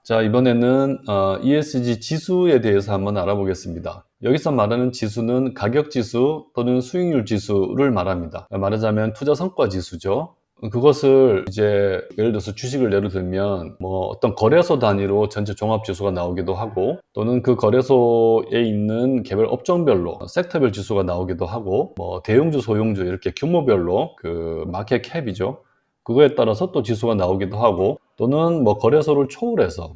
자, 이번에는 ESG 지수에 대해서 한번 알아보겠습니다. 여기서 말하는 지수는 가격지수 또는 수익률 지수를 말합니다. 말하자면 투자 성과 지수죠. 그것을 이제 예를 들어서 주식을 예를 들면 뭐 어떤 거래소 단위로 전체 종합 지수가 나오기도 하고, 또는 그 거래소에 있는 개별 업종별로 섹터별 지수가 나오기도 하고, 뭐 대형주 소형주 이렇게 규모별로 그 마켓 캡이죠, 그거에 따라서 또 지수가 나오기도 하고, 또는 뭐 거래소를 초월해서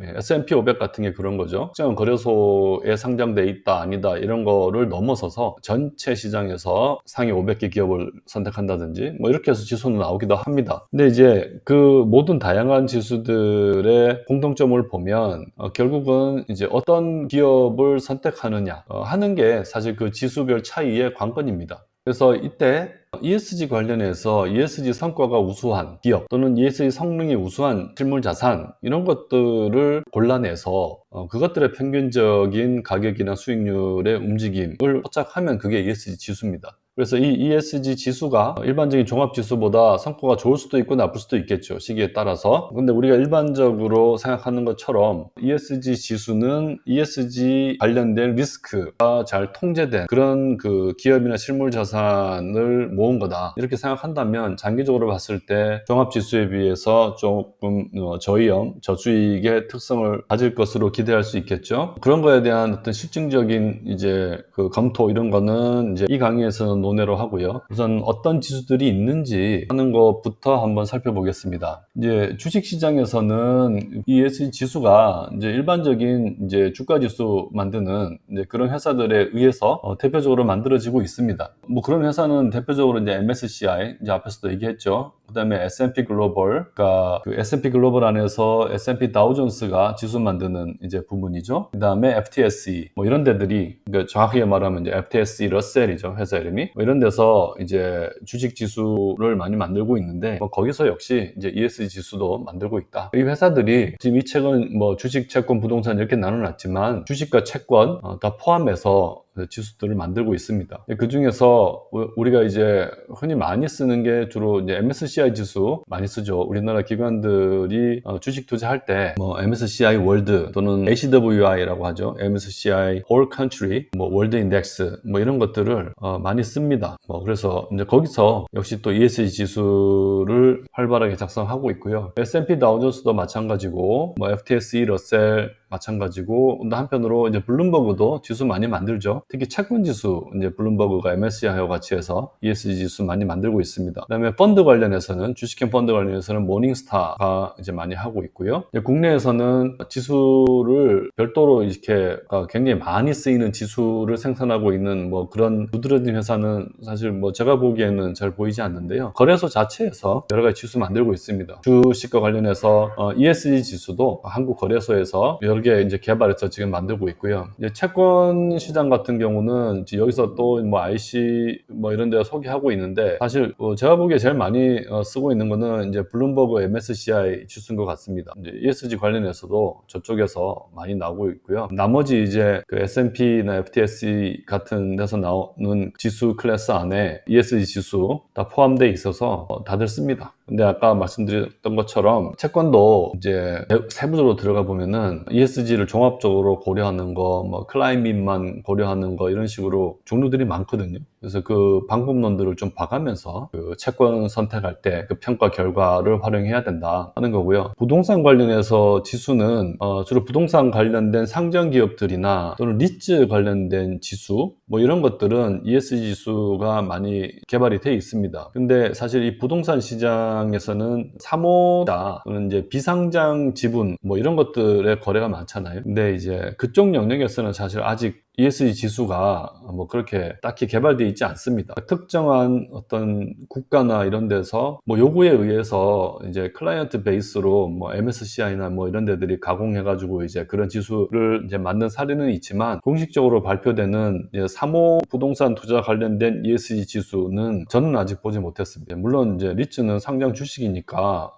S&P 500 같은 게 그런 거죠. 특정 거래소에 상장돼 있다 아니다 이런 거를 넘어서서 전체 시장에서 상위 500개 기업을 선택한다든지 뭐 이렇게 해서 지수는 나오기도 합니다. 근데 이제 그 모든 다양한 지수들의 공통점을 보면 결국은 이제 어떤 기업을 선택하느냐 하는 게 사실 그 지수별 차이의 관건입니다. 그래서 이때 ESG 관련해서 ESG 성과가 우수한 기업 또는 ESG 성능이 우수한 실물 자산 이런 것들을 골라내서 그것들의 평균적인 가격이나 수익률의 움직임을 포착하면 그게 ESG 지수입니다. 그래서 이 ESG 지수가 일반적인 종합지수보다 성과가 좋을 수도 있고 나쁠 수도 있겠죠, 시기에 따라서. 근데 우리가 일반적으로 생각하는 것처럼 ESG 지수는 ESG 관련된 리스크가 잘 통제된 그런 그 기업이나 실물 자산을 모은 거다, 이렇게 생각한다면 장기적으로 봤을 때 종합지수에 비해서 조금 저위험, 저수익의 특성을 가질 것으로 기대할 수 있겠죠. 그런 거에 대한 어떤 실증적인 이제 그 검토 이런 거는 이제 이 강의에서는 논외로 하고요. 우선 어떤 지수들이 있는지 하는 것부터 한번 살펴보겠습니다. 이제 주식시장에서는 ESG 지수가 이제 일반적인 이제 주가지수 만드는 이제 그런 회사들에 의해서 대표적으로 만들어지고 있습니다. 뭐 그런 회사는 대표적으로 이제 MSCI, 이제 앞에서도 얘기했죠. 그 다음에 S&P 글로벌, 그러니까 그 S&P 글로벌 안에서 S&P 다우존스가 지수 만드는 이제 부분이죠. 그 다음에 FTSE, 뭐 이런 데들이, 그러니까 정확하게 말하면 이제 FTSE 러셀이죠, 회사 이름이. 뭐 이런 데서 이제 주식 지수를 많이 만들고 있는데, 뭐 거기서 역시 이제 ESG 지수도 만들고 있다. 이 회사들이 지금 이 책은 뭐 주식, 채권, 부동산 이렇게 나눠놨지만 주식과 채권 다 포함해서 지수들을 만들고 있습니다. 그 중에서 우리가 이제 흔히 많이 쓰는 게 주로 이제 MSCI 지수 많이 쓰죠. 우리나라 기관들이 주식 투자할 때 뭐 MSCI 월드 또는 ACWI라고 하죠. MSCI All Country, 뭐 월드 인덱스 뭐 이런 것들을 많이 씁니다. 뭐 그래서 이제 거기서 역시 또 ESG 지수를 활발하게 작성하고 있고요. S&P 다우존스도 마찬가지고, 뭐 FTSE 러셀 마찬가지고, 한편으로 이제 블룸버그도 지수 많이 만들죠. 특히 채권 지수, 이제 블룸버그가 MSCI와 같이 해서 ESG 지수 많이 만들고 있습니다. 그다음에 펀드 관련해서는, 주식형 펀드 관련해서는 모닝스타가 이제 많이 하고 있고요. 국내에서는 지수를 별도로 이렇게 굉장히 많이 쓰이는 지수를 생산하고 있는 뭐 그런 두드러진 회사는 사실 뭐 제가 보기에는 잘 보이지 않는데요. 거래소 자체에서 여러 가지 지수 만들고 있습니다. 주식과 관련해서 ESG 지수도 한국 거래소에서 여러 개 이제 개발해서 지금 만들고 있고요. 이제 채권 시장 같은 경우는 여기서 또 뭐 IC 뭐 이런 데 소개하고 있는데, 사실 제가 보기에 제일 많이 쓰고 있는 거는 이제 블룸버그 MSCI 지수인 것 같습니다. 이제 ESG 관련해서도 저쪽에서 많이 나오고 있고요. 나머지 이제 그 S&P나 FTSE 같은 데서 나오는 지수 클래스 안에 ESG 지수 다 포함되어 있어서 다들 씁니다. 근데 아까 말씀드렸던 것처럼 채권도 이제 세부적으로 들어가 보면은 ESG를 종합적으로 고려하는 거, 뭐 클라이밋만 고려하는 거 이런 식으로 종류들이 많거든요. 그래서 그 방법론들을 좀 봐가면서 그 채권 선택할 때 그 평가 결과를 활용해야 된다 하는 거고요. 부동산 관련해서 지수는 주로 부동산 관련된 상장 기업들이나 또는 리츠 관련된 지수 뭐 이런 것들은 ESG 지수가 많이 개발이 돼 있습니다. 근데 사실 이 부동산 시장에서는 사모자 또는 이제 비상장 지분 뭐 이런 것들의 거래가 많잖아요. 근데 이제 그쪽 영역에서는 사실 아직 ESG 지수가 뭐 그렇게 딱히 개발되어 있지 않습니다. 특정한 어떤 국가나 이런 데서 뭐 요구에 의해서 이제 클라이언트 베이스로 뭐 MSCI나 뭐 이런 데들이 가공해가지고 이제 그런 지수를 이제 만든 사례는 있지만, 공식적으로 발표되는 사모 부동산 투자 관련된 ESG 지수는 저는 아직 보지 못했습니다. 물론 이제 리츠는 상장 주식이니까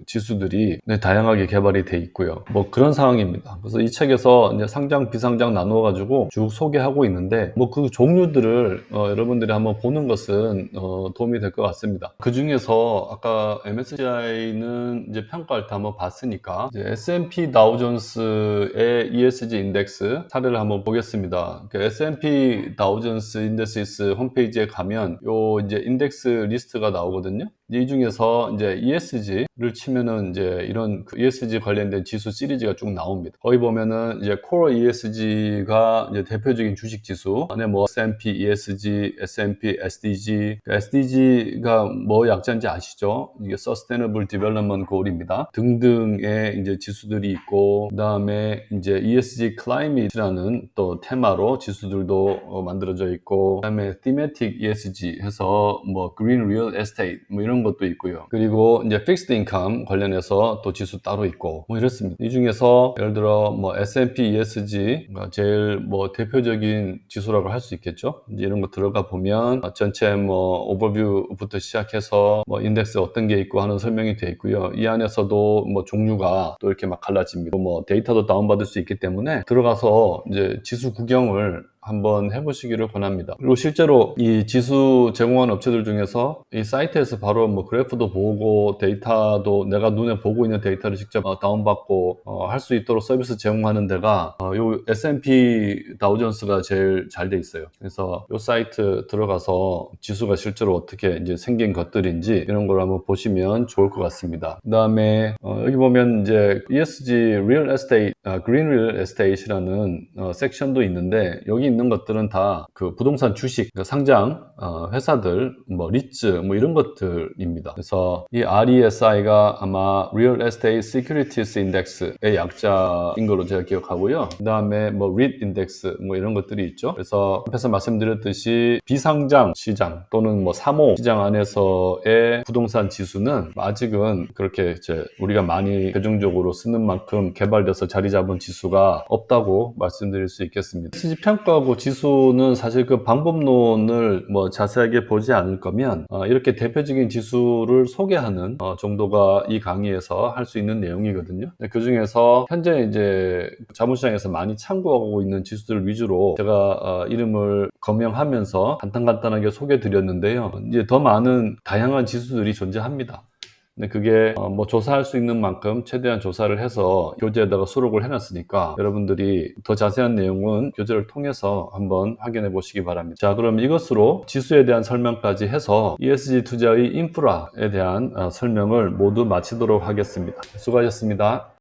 지수들이 다양하게 개발이 돼 있고요. 뭐 그런 상황입니다. 그래서 이 책에서 이제 상장, 비상장 나누어 가지고 쭉 소개하고 있는데 뭐 그 종류들을 여러분들이 한번 보는 것은 도움이 될 것 같습니다. 그 중에서 아까 MSCI는 이제 평가할 때 한번 봤으니까 이제 S&P 다우존스의 ESG 인덱스 사례를 한번 보겠습니다. 그 S&P 다우존스 인데시스 홈페이지에 가면 요 이제 인덱스 리스트가 나오거든요. 이 중에서 이제 ESG를 치면은 이제 이런 그 ESG 관련된 지수 시리즈가 쭉 나옵니다. 거기 보면은 이제 코어 ESG가 이제 대표적인 주식 지수 안에 뭐 S&P ESG, S&P SDG, SDG가 뭐 약자인지 아시죠? 이게 Sustainable Development Goal입니다. 등등의 이제 지수들이 있고 그다음에 이제 ESG Climate라는 또 테마로 지수들도 만들어져 있고 그다음에 Thematic ESG 해서 뭐 Green Real Estate 뭐 이런 것도 있고요. 그리고 이제 Fixed Income 관련해서 또 지수 따로 있고 뭐 이렇습니다. 이 중에서 예를 들어 뭐 S&P ESG가 제일 뭐 대표적인 지수라고 할 수 있겠죠. 이제 이런 거 들어가 보면 전체 뭐 오버뷰부터 시작해서 뭐 인덱스 어떤 게 있고 하는 설명이 되어 있고요. 이 안에서도 뭐 종류가 또 이렇게 막 갈라집니다. 뭐 데이터도 다운받을 수 있기 때문에 들어가서 이제 지수 구경을 한번 해보시기를 권합니다. 그리고 실제로 이 지수 제공하는 업체들 중에서 이 사이트에서 바로 뭐 그래프도 보고 데이터도 내가 눈에 보고 있는 데이터를 직접 다운받고 할 수 있도록 서비스 제공하는 데가 요 S&P 다우존스가 제일 잘 돼 있어요. 그래서 요 사이트 들어가서 지수가 실제로 어떻게 이제 생긴 것들인지 이런 걸 한번 보시면 좋을 것 같습니다. 그 다음에 여기 보면 이제 ESG Real Estate, Green Real Estate이라는 섹션도 있는데 여기 있는 것들은 다 그 부동산 주식, 그러니까 상장 회사들, 뭐 리츠 뭐 이런 것들입니다. 그래서 이 RESI가 아마 Real Estate Securities Index의 약자인 걸로 제가 기억하고요. 그 다음에 뭐 REIT 인덱스 뭐 이런 것들이 있죠. 그래서 앞에서 말씀드렸듯이 비상장 시장 또는 뭐 사모 시장 안에서의 부동산 지수는 아직은 그렇게 이제 우리가 많이 대중적으로 쓰는 만큼 개발돼서 자리 잡은 지수가 없다고 말씀드릴 수 있겠습니다. ESG 평가하고 지수는 사실 그 방법론을 뭐 자세하게 보지 않을 거면 이렇게 대표적인 지수를 소개하는 정도가 이 강의에서 할 수 있는 내용이거든요. 그 중에서 현재 이제 자본시장에서 많이 참고하고 있는 지수들 위주로 제가 이름을 거명하면서 간단하게 소개해 드렸는데요. 이제 더 많은 다양한 지수들이 존재합니다. 근데 그게 뭐 조사할 수 있는 만큼 최대한 조사를 해서 교재에다가 수록을 해놨으니까 여러분들이 더 자세한 내용은 교재를 통해서 한번 확인해 보시기 바랍니다. 자, 그럼 이것으로 지수에 대한 설명까지 해서 ESG 투자의 인프라에 대한 설명을 모두 마치도록 하겠습니다. 수고하셨습니다.